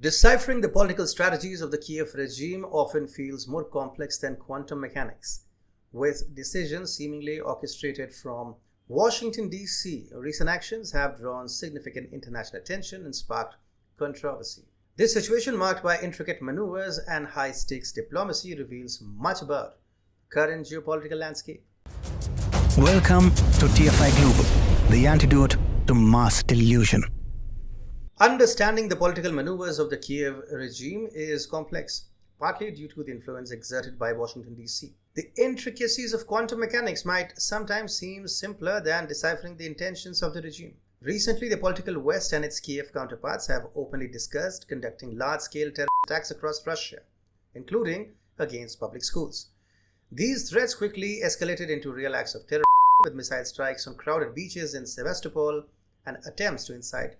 Deciphering the political strategies of the Kiev regime often feels more complex than quantum mechanics, with decisions seemingly orchestrated from Washington, D.C. Recent actions have drawn significant international attention and sparked controversy. This situation, marked by intricate maneuvers and high-stakes diplomacy, reveals much about the current geopolitical landscape. Welcome to TFI Global, the antidote to mass delusion. Understanding the political maneuvers of the Kiev regime is complex, partly due to the influence exerted by Washington, D.C. The intricacies of quantum mechanics might sometimes seem simpler than deciphering the intentions of the regime. Recently, the political West and its Kiev counterparts have openly discussed conducting large-scale terror attacks across Russia, including against public schools. These threats quickly escalated into real acts of terror, with missile strikes on crowded beaches in Sevastopol and attempts to incite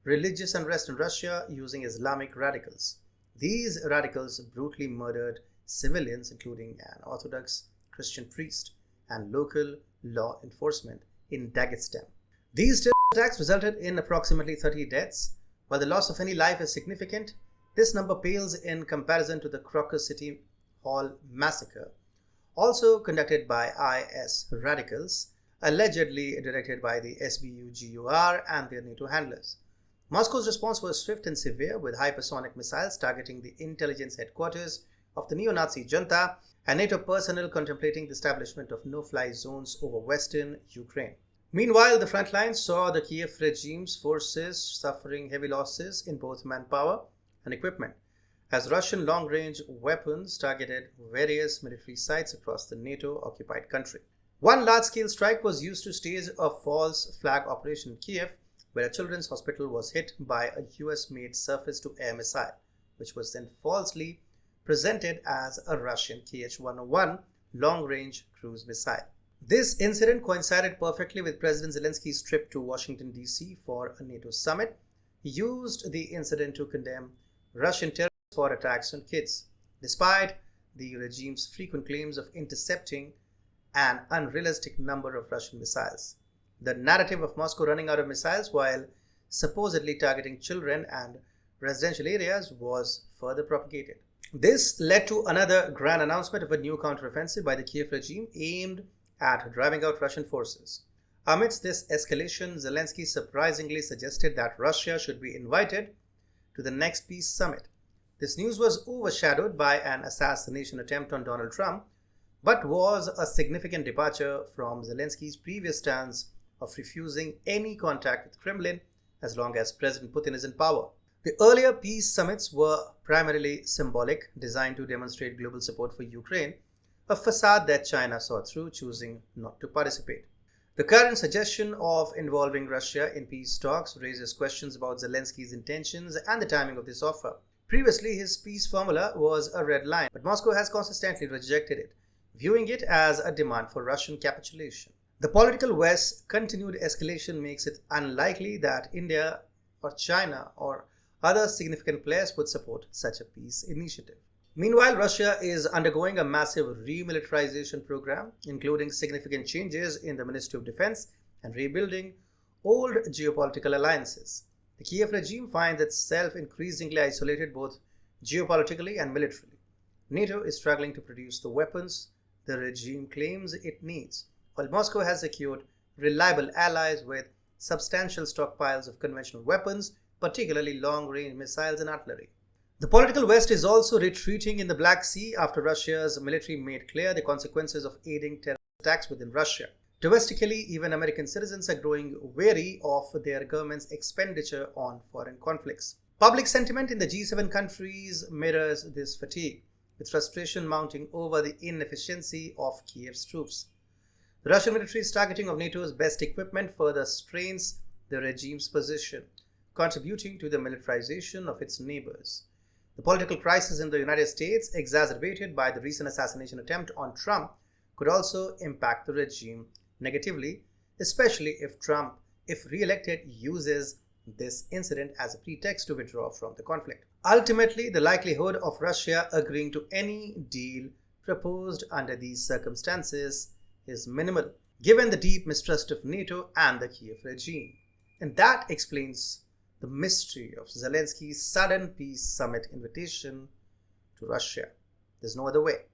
religious unrest in Russia using Islamic radicals. These radicals brutally murdered civilians, including an Orthodox Christian priest and local law enforcement in Dagestan. These terror attacks resulted in approximately 30 deaths. While the loss of any life is significant, this number pales in comparison to the Crocus City Hall massacre, also conducted by IS radicals, allegedly directed by the SBU-GUR and their NATO handlers. Moscow's response was swift and severe, with hypersonic missiles targeting the intelligence headquarters of the neo-Nazi junta and NATO personnel contemplating the establishment of no-fly zones over western Ukraine. Meanwhile, the front lines saw the Kiev regime's forces suffering heavy losses in both manpower and equipment, as Russian long-range weapons targeted various military sites across the NATO-occupied country. One large-scale strike was used to stage a false flag operation in Kiev, where a children's hospital was hit by a US-made surface-to-air missile, which was then falsely presented as a Russian Kh-101 long-range cruise missile. This incident coincided perfectly with President Zelensky's trip to Washington, D.C. for a NATO summit. He used the incident to condemn Russian terrorists for attacks on kids, despite the regime's frequent claims of intercepting an unrealistic number of Russian missiles. The narrative of Moscow running out of missiles while supposedly targeting children and residential areas was further propagated. This led to another grand announcement of a new counteroffensive by the Kiev regime aimed at driving out Russian forces. Amidst this escalation, Zelensky surprisingly suggested that Russia should be invited to the next peace summit. This news was overshadowed by an assassination attempt on Donald Trump, but was a significant departure from Zelensky's previous stance of refusing any contact with Kremlin as long as President Putin is in power. The earlier peace summits were primarily symbolic, designed to demonstrate global support for Ukraine, a facade that China saw through, choosing not to participate. The current suggestion of involving Russia in peace talks raises questions about Zelensky's intentions and the timing of this offer. Previously, his peace formula was a red line, but Moscow has consistently rejected it, viewing it as a demand for Russian capitulation. The political West's continued escalation makes it unlikely that India or China or other significant players would support such a peace initiative. Meanwhile, Russia is undergoing a massive remilitarization program, including significant changes in the Ministry of Defense and rebuilding old geopolitical alliances. The Kiev regime finds itself increasingly isolated both geopolitically and militarily. NATO is struggling to produce the weapons the regime claims it needs, while Moscow has secured reliable allies with substantial stockpiles of conventional weapons, particularly long-range missiles and artillery. The political West is also retreating in the Black Sea after Russia's military made clear the consequences of aiding terrorist attacks within Russia. Domestically, even American citizens are growing wary of their government's expenditure on foreign conflicts. Public sentiment in the G7 countries mirrors this fatigue, with frustration mounting over the inefficiency of Kiev's troops. The Russian military's targeting of NATO's best equipment further strains the regime's position, contributing to the militarization of its neighbors. The political crisis in the United States, exacerbated by the recent assassination attempt on Trump, could also impact the regime negatively, especially if Trump, if re-elected, uses this incident as a pretext to withdraw from the conflict. Ultimately, the likelihood of Russia agreeing to any deal proposed under these circumstances is minimal, given the deep mistrust of NATO and the Kiev regime. And that explains the mystery of Zelensky's sudden peace summit invitation to Russia. There's no other way.